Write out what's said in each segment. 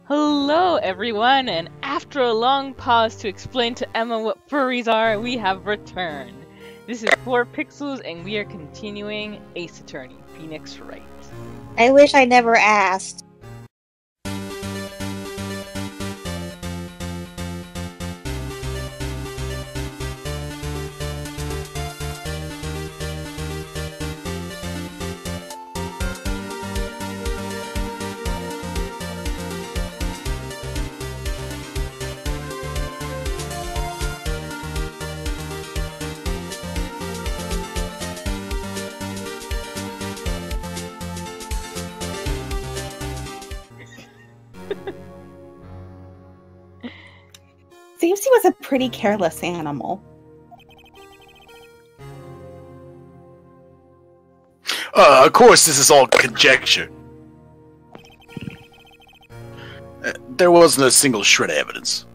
Hello, everyone, and after a long pause to explain to Emma what furries are, we have returned. This is 4pixels, and we are continuing Ace Attorney, Phoenix Wright. I wish I never asked. Seems he was a pretty careless animal. Of course, this is all conjecture. There wasn't a single shred of evidence.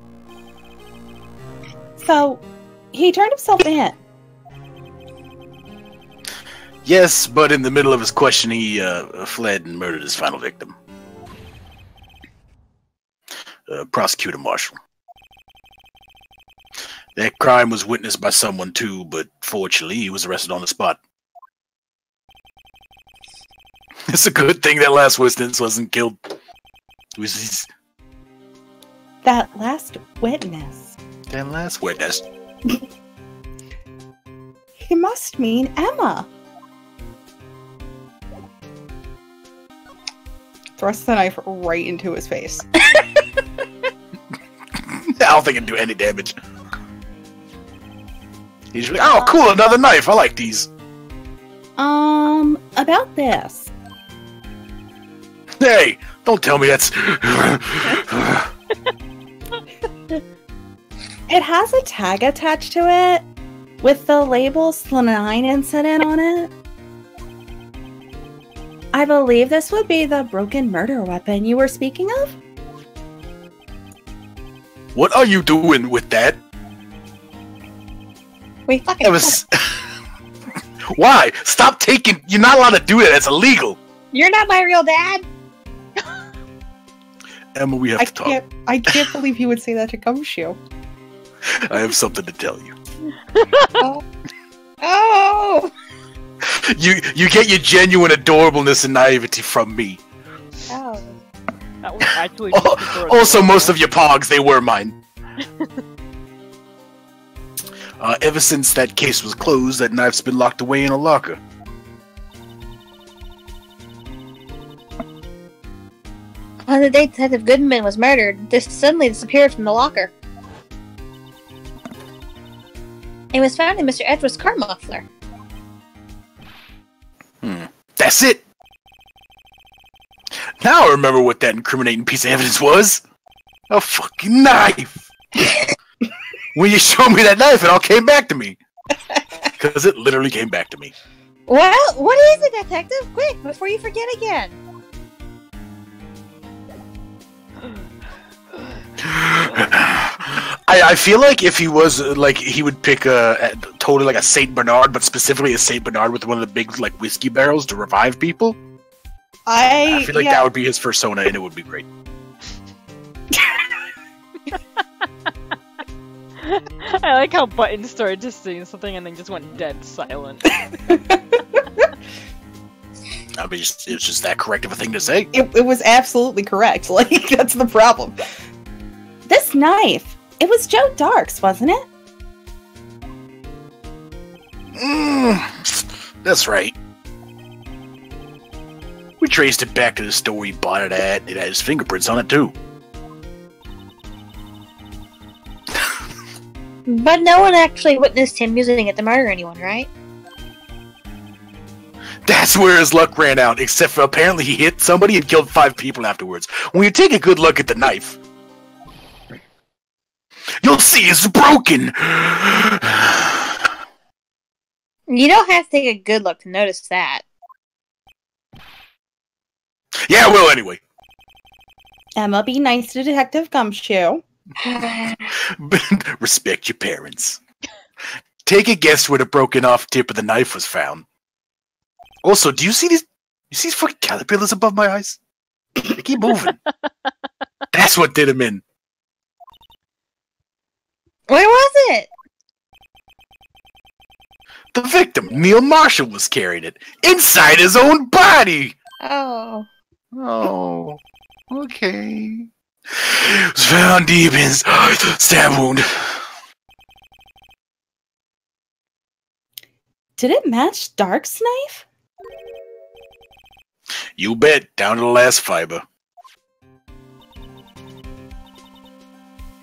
So, he turned himself in. Yes, but in the middle of his question, he fled and murdered his final victim. Prosecutor Marshall. That crime was witnessed by someone too, but fortunately, he was arrested on the spot. It's a good thing that last witness wasn't killed. That last witness. That last witness. He must mean Emma. Thrust the knife right into his face. I don't think it'd do any damage. He's like, oh, cool, another knife. I like these. About this. Hey, don't tell me that's... It has a tag attached to it with the label Slanine incident on it. I believe this would be the broken murder weapon you were speaking of? What are you doing with that? We fucking. That was... Why? Stop taking... You're not allowed to do that. It's illegal. You're not my real dad. Emma, we have to talk. I can't believe you would say that to Gumshoe. I have something to tell you. Oh! You get your genuine adorableness and naivety from me. Oh. That was actually Also, most of your pogs, they were mine. Ever since that case was closed, that knife's been locked away in a locker. On the day Detective Goodman was murdered, this suddenly disappeared from the locker. It was found in Mr. Edgeworth's car muffler. That's it! Now I remember what that incriminating piece of evidence was! A fucking knife! When you showed me that knife, it all came back to me! Because it literally came back to me. Well, what is it, Detective? Quick, before you forget again! I feel like if he was, like, he would pick totally like a Saint Bernard, but specifically a Saint Bernard with one of the big, like, whiskey barrels to revive people. I feel like that would be his persona, and it would be great. I like how Button started just saying something and then just went dead silent. I mean, it was just that correct of a thing to say. It was absolutely correct. Like, that's the problem. This knife, it was Joe Dark's, wasn't it? That's right. We traced it back to the store he bought it at. It had his fingerprints on it, too. But no one actually witnessed him using it to murder anyone, right? That's where his luck ran out, except for apparently he hit somebody and killed 5 people afterwards. When you take a good look at the knife, you'll see it's broken! You don't have to take a good look to notice that. Yeah, well, anyway. Emma, be nice to Detective Gumshoe. Respect your parents. Take a guess where the broken off tip of the knife was found. Also, do you see these fucking caterpillars above my eyes? They keep moving. That's what did him in. Where was it? The victim, Neil Marshall, was carrying it inside his own body. Oh. Oh, okay. It was found deep in his stab wound. Did it match Dark's knife? You bet, down to the last fiber.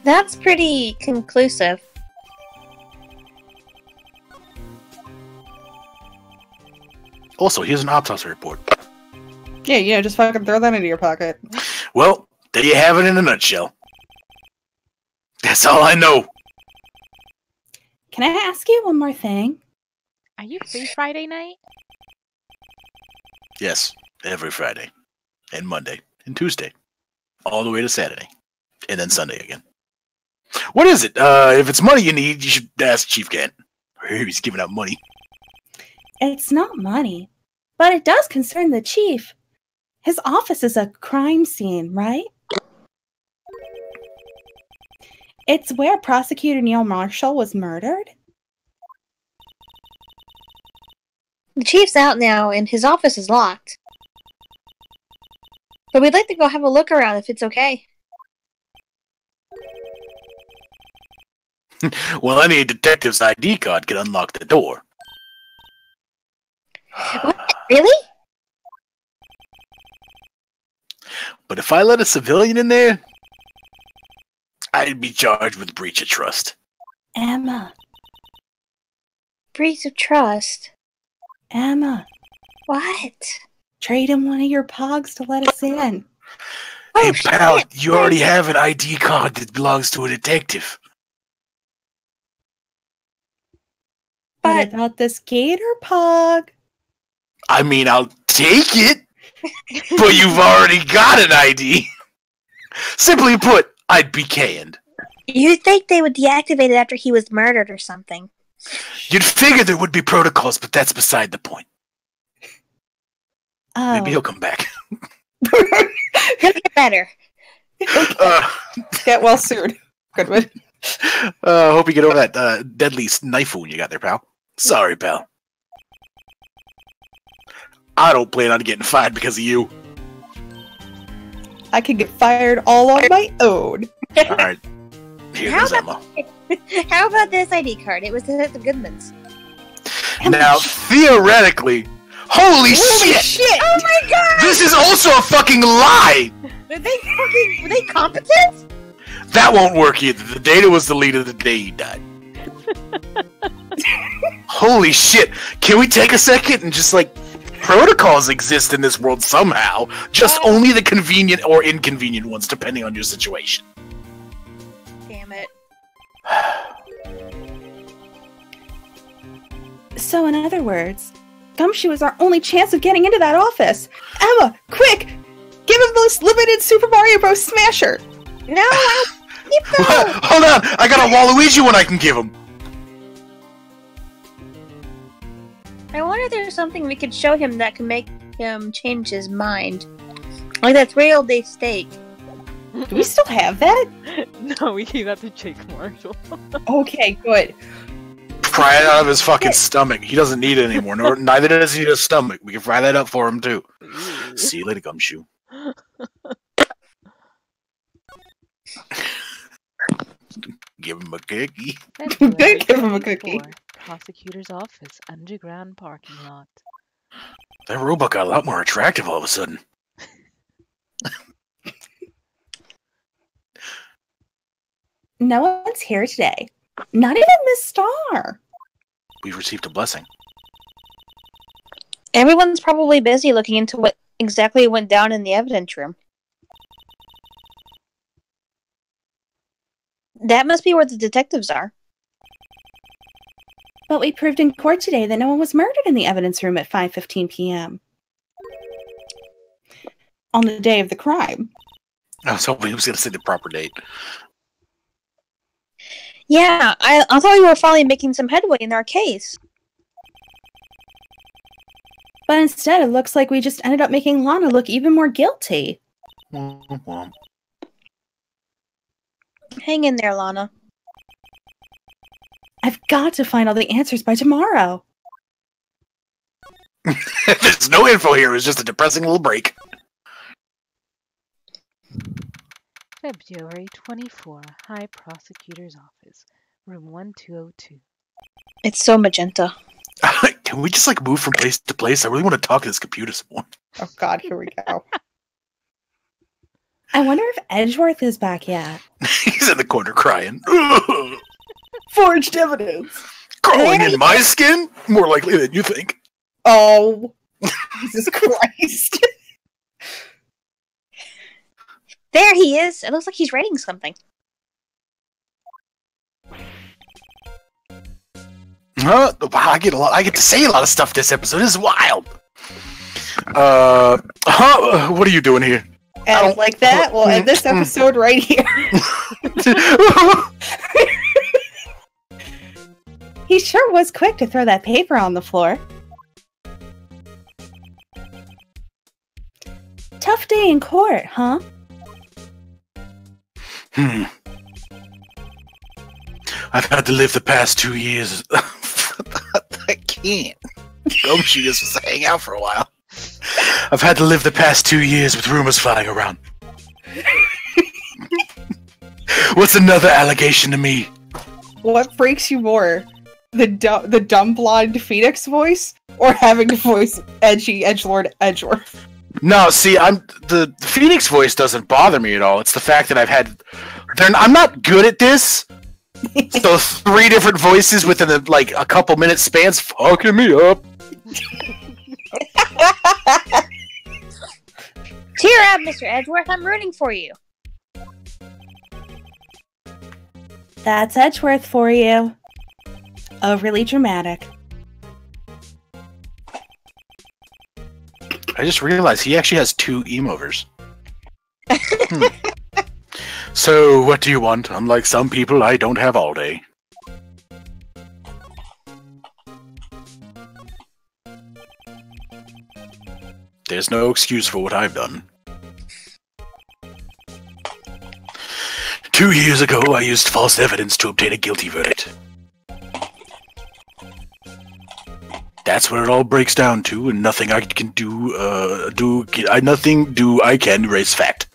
That's pretty conclusive. Also, here's an autopsy report. Yeah, just fucking throw that into your pocket. Well, there you have it in a nutshell. That's all I know. Can I ask you one more thing? Are you free Friday night? Yes, every Friday, and Monday, and Tuesday, all the way to Saturday, and then Sunday again. What is it? If it's money you need, you should ask Chief Kent. He's giving out money. It's not money, but it does concern the chief. His office is a crime scene, right? It's where Prosecutor Neil Marshall was murdered? The chief's out now, and his office is locked. But we'd like to go have a look around if it's okay. Well, any detective's ID card can unlock the door. What? Really? But if I let a civilian in there, I'd be charged with breach of trust. Emma. Breach of trust. Emma. What? Trade him one of your pogs to let us in. Hey, Oh, pal, shit. you already have an ID card that belongs to a detective. But about this gator pog? I mean, I'll take it, but you've already got an ID. Simply put, I'd be canned. You'd think they would deactivate it after he was murdered or something. You'd figure there would be protocols, but that's beside the point. Oh. Maybe he'll come back. He'll get better. Get well soon. Goodwood. Hope you get over that deadly knife wound you got there, pal. Sorry, pal. I don't plan on getting fired because of you. I could get fired all on my own. Alright. Here's Emma. How about this ID card? It was at the Goodmans. Now, theoretically, holy shit! Oh my god! This is also a fucking lie! Were they competent? That won't work either. The data was deleted the day he died. Holy shit! Can we take a second and just, like, protocols exist in this world somehow, just only the convenient or inconvenient ones, depending on your situation. Damn it. So, in other words, Gumshoe is our only chance of getting into that office. Emma, quick! Give him this limited Super Mario Bros. Smasher! No, I'll keep them. Hold on! I got a Waluigi one I can give him! I wonder if there's something we could show him that can make him change his mind. Like that 3-day steak. Do we still have that? No, we gave that to Jake Marshall. Okay, good. Pry it out of his fucking stomach. He doesn't need it anymore. Neither does he need a stomach. We can fry that up for him, too. See you later, Gumshoe. Give him a cookie. Give him a cookie. Prosecutor's office, underground parking lot. That robot got a lot more attractive all of a sudden. No one's here today. Not even Miss Star. We've received a blessing. Everyone's probably busy looking into what exactly went down in the evidence room. That must be where the detectives are. But we proved in court today that no one was murdered in the evidence room at 5:15 p.m. on the day of the crime. I was hoping he was going to say the proper date. Yeah, I thought we were finally making some headway in our case. But instead, it looks like we just ended up making Lana look even more guilty. Hang in there, Lana. I've got to find all the answers by tomorrow. There's no info here. It was just a depressing little break. February 24, High Prosecutor's Office, room 1202. It's so magenta. Can we just move from place to place? I really want to talk to this computer some more. Oh god, here we go. I wonder if Edgeworth is back yet. He's in the corner crying. Forged evidence. Crawling in my skin? More likely than you think. Oh, Jesus Christ. There he is. It looks like he's writing something. Wow, I get to say a lot of stuff this episode. This is wild. What are you doing here? I don't like that. We'll end this episode right here. He sure was quick to throw that paper on the floor. Tough day in court, huh? I've had to live the past 2 years. I can't. Gumshoe just was hang out for a while. I've had to live the past 2 years with rumors flying around. What's another allegation to me? What freaks you more? The dumb blonde Phoenix voice, or having to voice edgy edgelord Edgeworth? No, see, the Phoenix voice doesn't bother me at all. It's the fact that I'm not good at this. So 3 different voices within a couple minute spans fucking me up. Cheer up, Mr. Edgeworth. I'm rooting for you. That's Edgeworth for you. Overly dramatic. I just realized he actually has 2 emovers. So, what do you want? Unlike some people, I don't have all day. There's no excuse for what I've done. 2 years ago, I used false evidence to obtain a guilty verdict. That's what it all breaks down to, and nothing I can do, I can erase fact.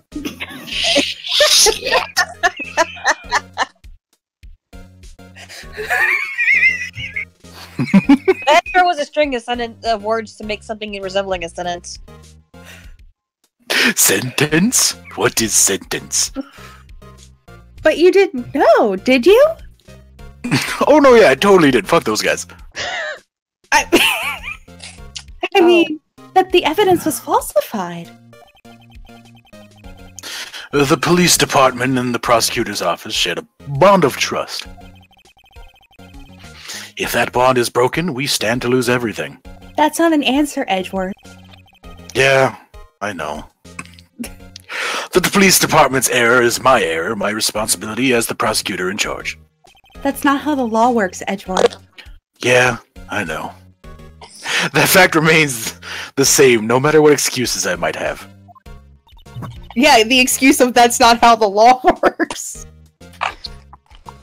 That sure was a string of words to make something resembling a sentence. Sentence? What is sentence? But you didn't know, did you? Oh no, yeah, I totally did. Fuck those guys. I mean, that the evidence was falsified. The police department and the prosecutor's office shared a bond of trust. If that bond is broken, we stand to lose everything. That's not an answer, Edgeworth. Yeah, I know. The police department's error is my error, my responsibility as the prosecutor in charge. That's not how the law works, Edgeworth. Yeah, I know. That fact remains the same, no matter what excuses I might have. Yeah, the excuse of that's not how the law works.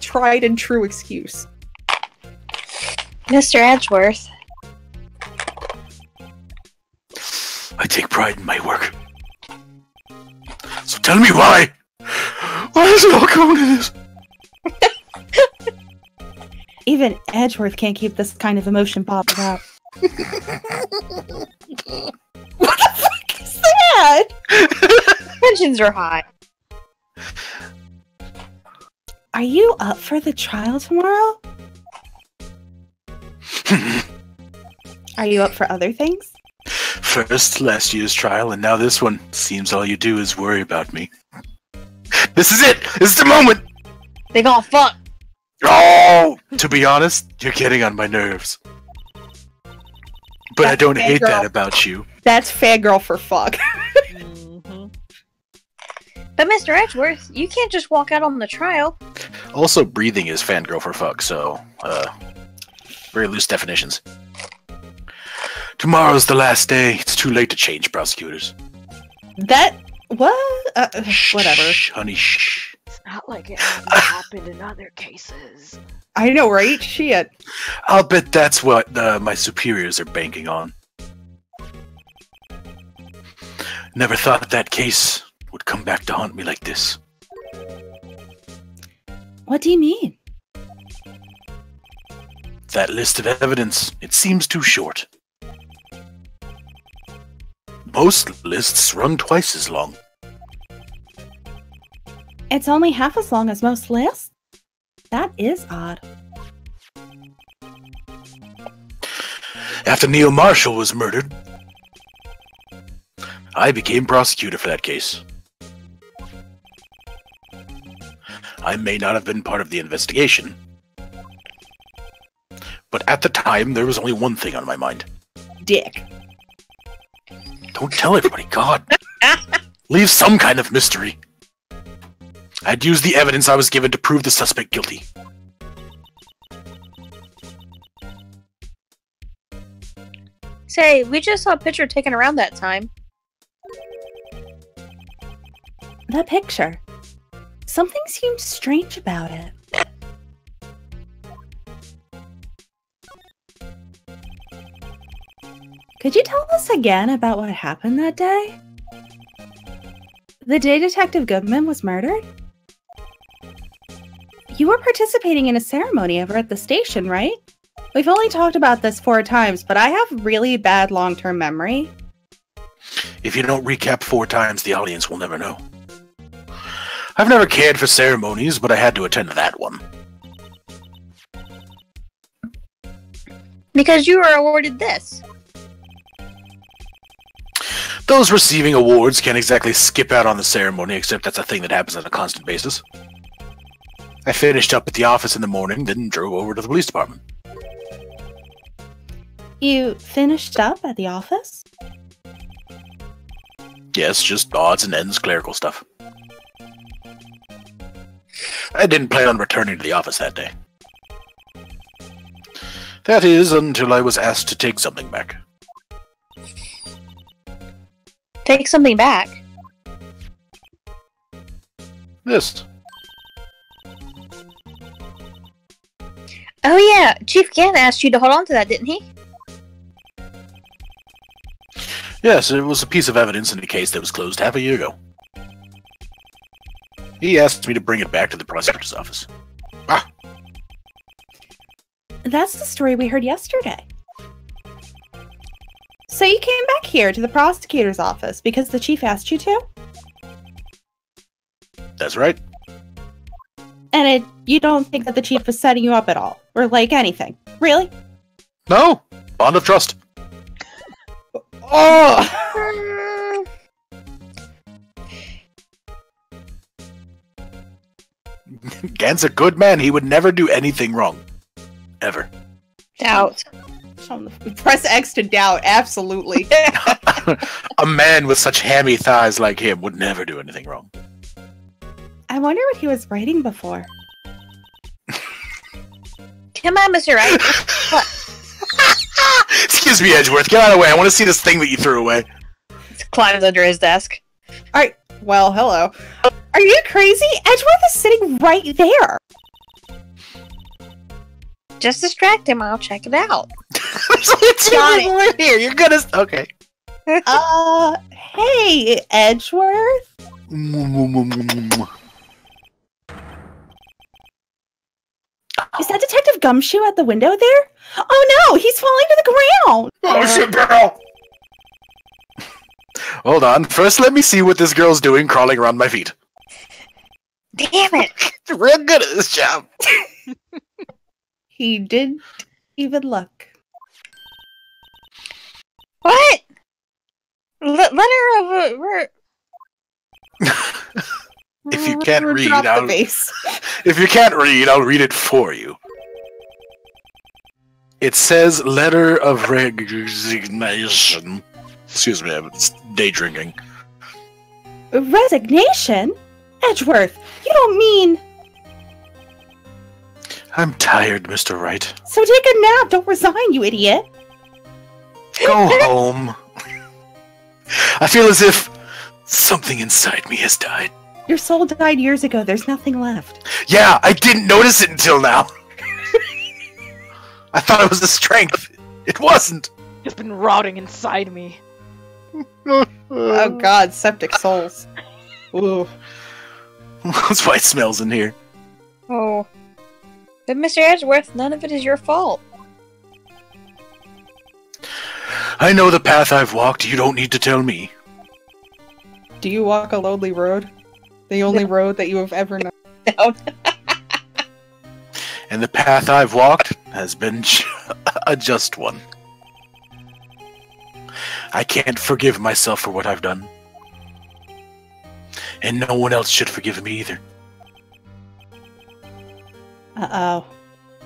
Tried and true excuse. Mr. Edgeworth. I take pride in my work. So tell me why! Why is it all coming to this? Even Edgeworth can't keep this kind of emotion bottled up. What the fuck is that? Tensions are high. Are you up for the trial tomorrow? Are you up for other things? First, last year's trial, and now this one. Seems all you do is worry about me. This is it! This is the moment! They gonna fuck! Oh! To be honest, you're getting on my nerves. But That's I don't hate fangirl. that about you. That's fangirl for fuck. But Mr. Edgeworth, you can't just walk out on the trial. Also, breathing is fangirl for fuck, so, very loose definitions. Tomorrow's the last day. It's too late to change prosecutors. That... what? Whatever. Shh, honey, shh. It's not Not like it hasn't happened in other cases. I know, right? Shit. I'll bet that's what my superiors are banking on. Never thought that case would come back to haunt me like this. What do you mean? That list of evidence, it seems too short. Most lists run twice as long. It's only half as long as most lists? That is odd. After Neil Marshall was murdered, I became prosecutor for that case. I may not have been part of the investigation, but at the time, there was only one thing on my mind. Dick. Don't tell everybody, God. Leave some kind of mystery. I'd use the evidence I was given to prove the suspect guilty. Say, we just saw a picture taken around that time. That picture. Something seemed strange about it. Could you tell us again about what happened that day? The day Detective Goodman was murdered? You were participating in a ceremony over at the station, right? We've only talked about this 4 times, but I have really bad long-term memory. If you don't recap 4 times, the audience will never know. I've never cared for ceremonies, but I had to attend that one. Because you were awarded this. Those receiving awards can't exactly skip out on the ceremony, except that's a thing that happens on a constant basis. I finished up at the office in the morning, then drove over to the police department. You finished up at the office? Yes, just odds and ends clerical stuff. I didn't plan on returning to the office that day. That is, until I was asked to take something back. Take something back? This. Oh yeah, Chief Gann asked you to hold on to that, didn't he? Yes, it was a piece of evidence in a case that was closed half a year ago. He asked me to bring it back to the prosecutor's office. Ah! That's the story we heard yesterday. So you came back here to the prosecutor's office because the chief asked you to? That's right. And you don't think that the chief was setting you up at all? Or like anything? Really? No! Bond of trust. Oh! Gann's a good man. He would never do anything wrong. Ever. Doubt. Press X to doubt, absolutely. A man with such hammy thighs like him would never do anything wrong. I wonder what he was writing before. Come on, Mr. Wright. What? Excuse me, Edgeworth. Get out of the way. I want to see this thing that you threw away. It climbs under his desk. Alright, well, hello. Are you crazy? Edgeworth is sitting right there. Just distract him. I'll check it out. It's right here. You're gonna. Okay. Hey, Edgeworth. Is that Detective Gumshoe at the window there? Oh no, he's falling to the ground! Oh shit, girl! Hold on. First, let me see what this girl's doing crawling around my feet. Damn it! Real good at this job. He didn't even look. What? Letter of If you can't read, I'll read it for you. It says letter of resignation. Excuse me, I'm day drinking. Resignation? Edgeworth, you don't mean... I'm tired, Mr. Wright. So take a nap, don't resign, you idiot. Go home. I feel as if something inside me has died. Your soul died years ago. There's nothing left. Yeah, I didn't notice it until now. I thought it was the strength. It wasn't. It's been rotting inside me. Oh god, septic souls. Ooh. That's why it smells in here. Oh. But Mr. Edgeworth, none of it is your fault. I know the path I've walked. You don't need to tell me. Do you walk a lonely road? The only road that you have ever known? No. And the path I've walked has been a just one. I can't forgive myself for what I've done. And no one else should forgive me either. Uh-oh.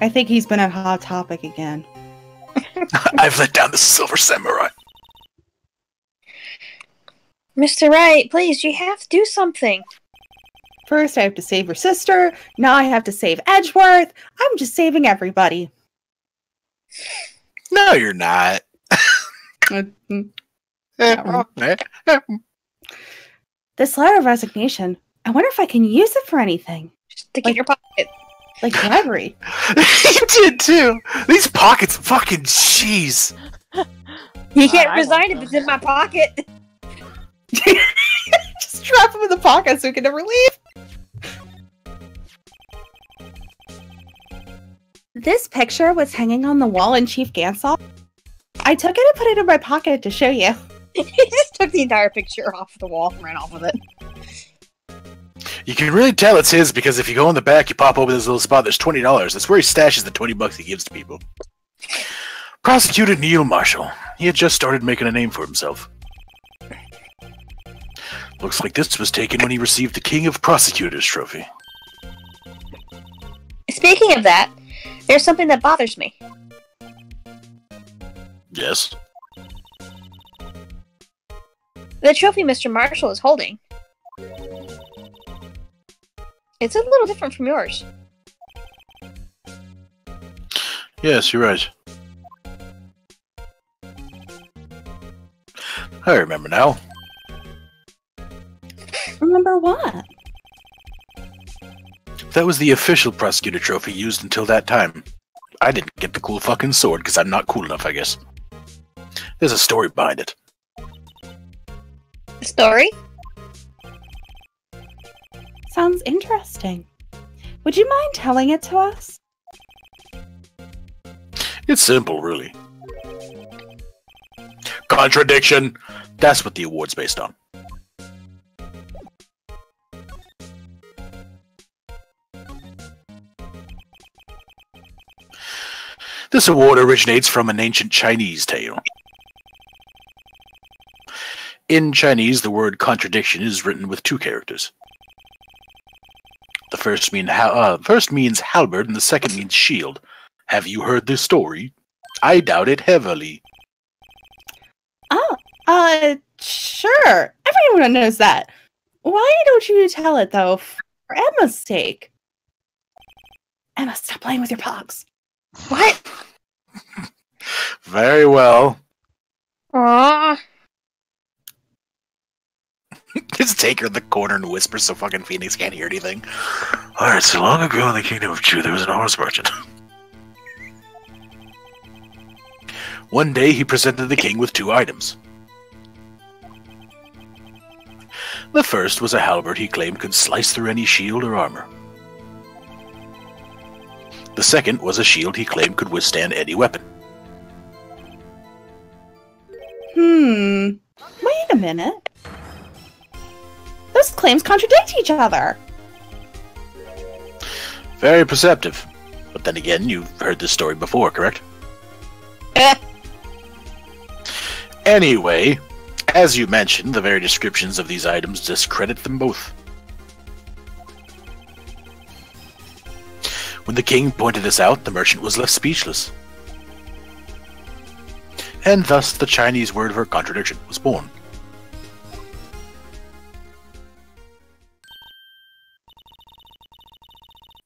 I think he's been at Hot Topic again. I've let down the Silver Samurai. Mr. Wright, please, you have to do something. First I have to save your sister, now I have to save Edgeworth. I'm just saving everybody. No, you're not. This letter of resignation, I wonder if I can use it for anything. Just stick it in your pocket. Like bribery. You did too! These pockets fucking jeez! You can't resign if it's in my pocket. Just drop him in the pocket so he can never leave. This picture was hanging on the wall in Chief Gansall. I took it and put it in my pocket to show you. He just took the entire picture off the wall and ran off with it. You can really tell it's his because if you go in the back, you pop open this little spot, there's $20. That's where he stashes the $20 he gives to people. Prosecutor Neil Marshall. He had just started making a name for himself. Looks like this was taken when he received the King of Prosecutors trophy. Speaking of that, there's something that bothers me. Yes? The trophy Mr. Marshall is holding. It's a little different from yours. Yes, you're right. I remember now. Remember what? That was the official prosecutor trophy used until that time. I didn't get the cool fucking sword because I'm not cool enough, I guess. There's a story behind it. A story? Sounds interesting. Would you mind telling it to us? It's simple, really. Contradiction! That's what the award's based on. This award originates from an ancient Chinese tale. In Chinese, the word contradiction is written with 2 characters. The first means halberd and the second means shield. Have you heard this story? I doubt it heavily. Oh, sure. Everyone knows that. Why don't you tell it, though, for Emma's sake? Emma, stop playing with your pogs. What? Very well. Aww. Just take her in the corner and whisper so fucking Phoenix can't hear anything. Alright, so long ago in the Kingdom of Chu, there was an horse merchant. One day he presented the king with 2 items. The first was a halberd he claimed could slice through any shield or armor. The second was a shield he claimed could withstand any weapon. Wait a minute. Those claims contradict each other. Very perceptive. But then again, you've heard this story before, correct? Anyway, as you mentioned, the very descriptions of these items discredit them both. When the king pointed this out, the merchant was left speechless. And thus the Chinese word for contradiction was born.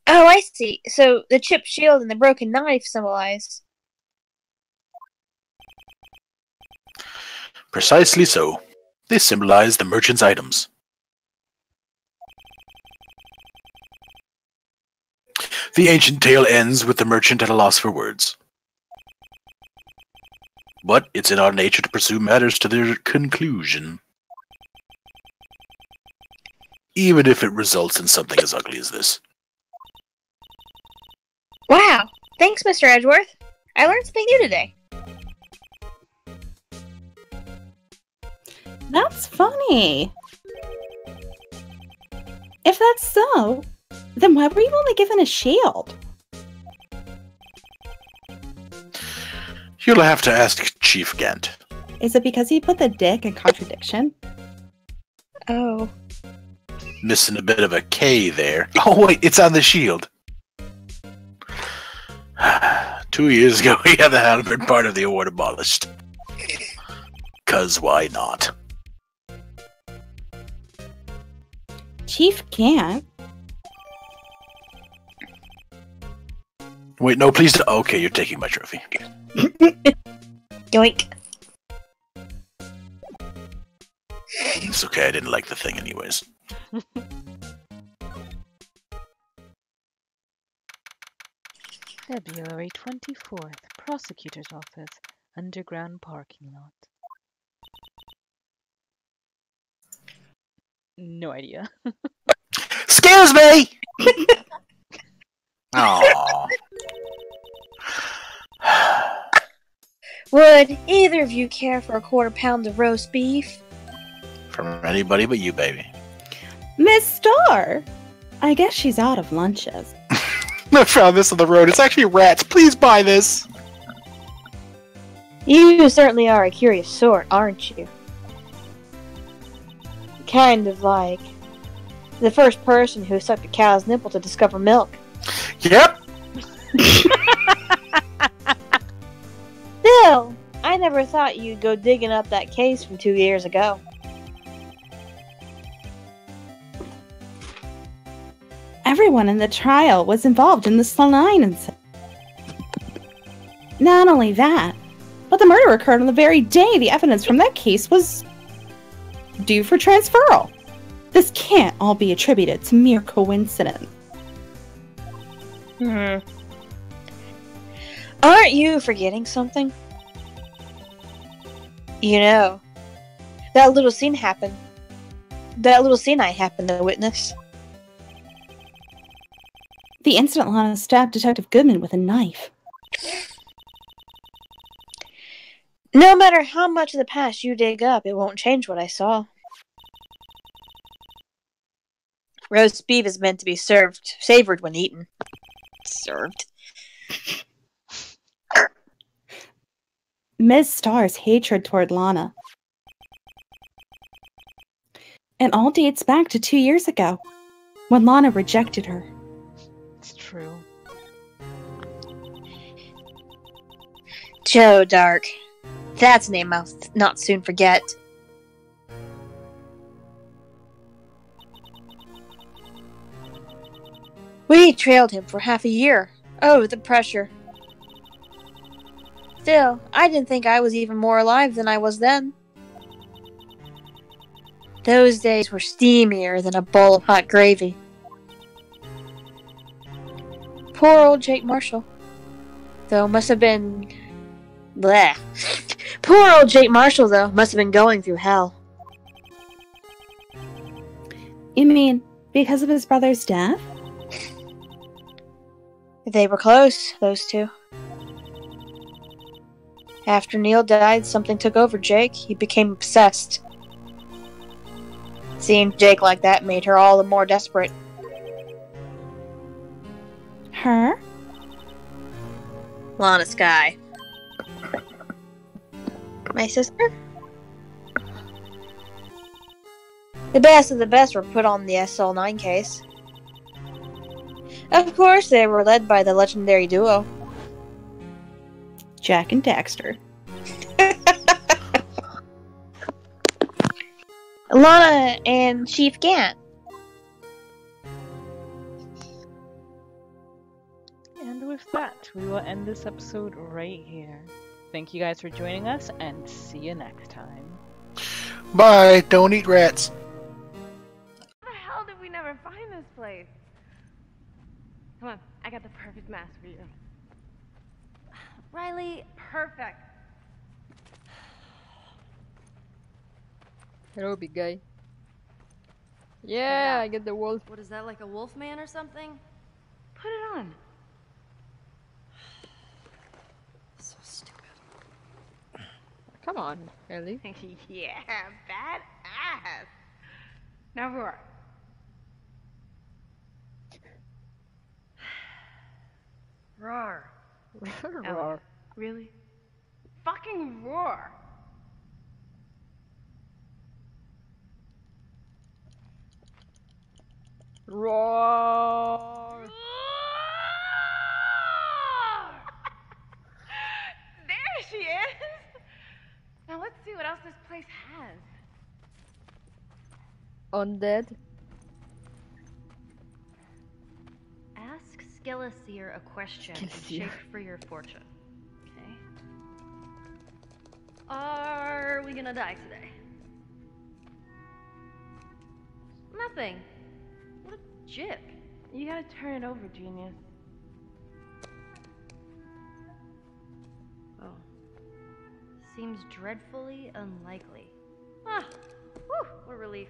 Oh, I see. So the chipped shield and the broken knife symbolize... Precisely so. They symbolize the merchant's items. The ancient tale ends with the merchant at a loss for words. But it's in our nature to pursue matters to their conclusion. Even if it results in something as ugly as this. Wow! Thanks, Mr. Edgeworth. I learned something new today. That's funny. If that's so, then why were you only given a shield? You'll have to ask Chief Gant. Is it because he put the dick in contradiction? Oh. Missing a bit of a K there. Oh wait, it's on the shield. 2 years ago, we had the Halberd part of the award abolished. 'Cause why not? Chief Gant? Wait, no, please don't. Okay, you're taking my trophy. Yoink. It's okay, I didn't like the thing anyways. February 24th, Prosecutor's Office, Underground Parking Lot. No idea. Excuse me! Aww. Would either of you care for a quarter-pound of roast beef? From anybody but you, baby. Miss Starr! I guess she's out of lunches. I found this on the road. It's actually rats. Please buy this. You certainly are a curious sort, aren't you? Kind of like the first person who sucked a cow's nipple to discover milk. Yep. Still, I never thought you'd go digging up that case from 2 years ago. Everyone in the trial was involved in the Saline incident. Not only that, but the murder occurred on the very day the evidence from that case was due for transferal. This can't all be attributed to mere coincidence. Aren't you forgetting something? You know, that little scene happened. That little scene I happened to witness. The incident Lana stabbed Detective Goodman with a knife. No matter how much of the past you dig up, it won't change what I saw. Roast beef is meant to be savored when eaten. Served. Ms. Starr's hatred toward Lana. It all dates back to 2 years ago, when Lana rejected her. It's true. Joe Dark. That's a name I'll not soon forget. We trailed him for half a year. Oh, the pressure. Still, I didn't think I was even more alive than I was then. Those days were steamier than a bowl of hot gravy. Poor old Jake Marshall. Though must have been... bleh. Poor old Jake Marshall, though, must have been going through hell. You mean, because of his brother's death? They were close, those two. After Neil died, something took over Jake. He became obsessed. Seeing Jake like that made her all the more desperate. Her? Lana Skye. My sister? The best of the best were put on the SL9 case. Of course, they were led by the legendary duo. Jack and Daxter. Lana and Chief Gant. And with that, we will end this episode right here. Thank you guys for joining us, and see you next time. Bye. Don't eat rats. How the hell did we never find this place? Come on, I got the perfect mask for you. Riley, perfect. Hello, big guy. Yeah, I get the wolf. What is that, like a wolf man or something? Put it on. So stupid. Come on, Ellie. Yeah, badass. Now roar. Roar. Roar. Really? Fucking roar. Roar. There she is. Now let's see what else this place has. Undead. Ask Skeleseer a question and Skeleseer. shake for your fortune. Okay. Are we gonna die today? Nothing. What a jip. You gotta turn it over, genius. Oh. Seems dreadfully unlikely. Ah, whew, what a relief.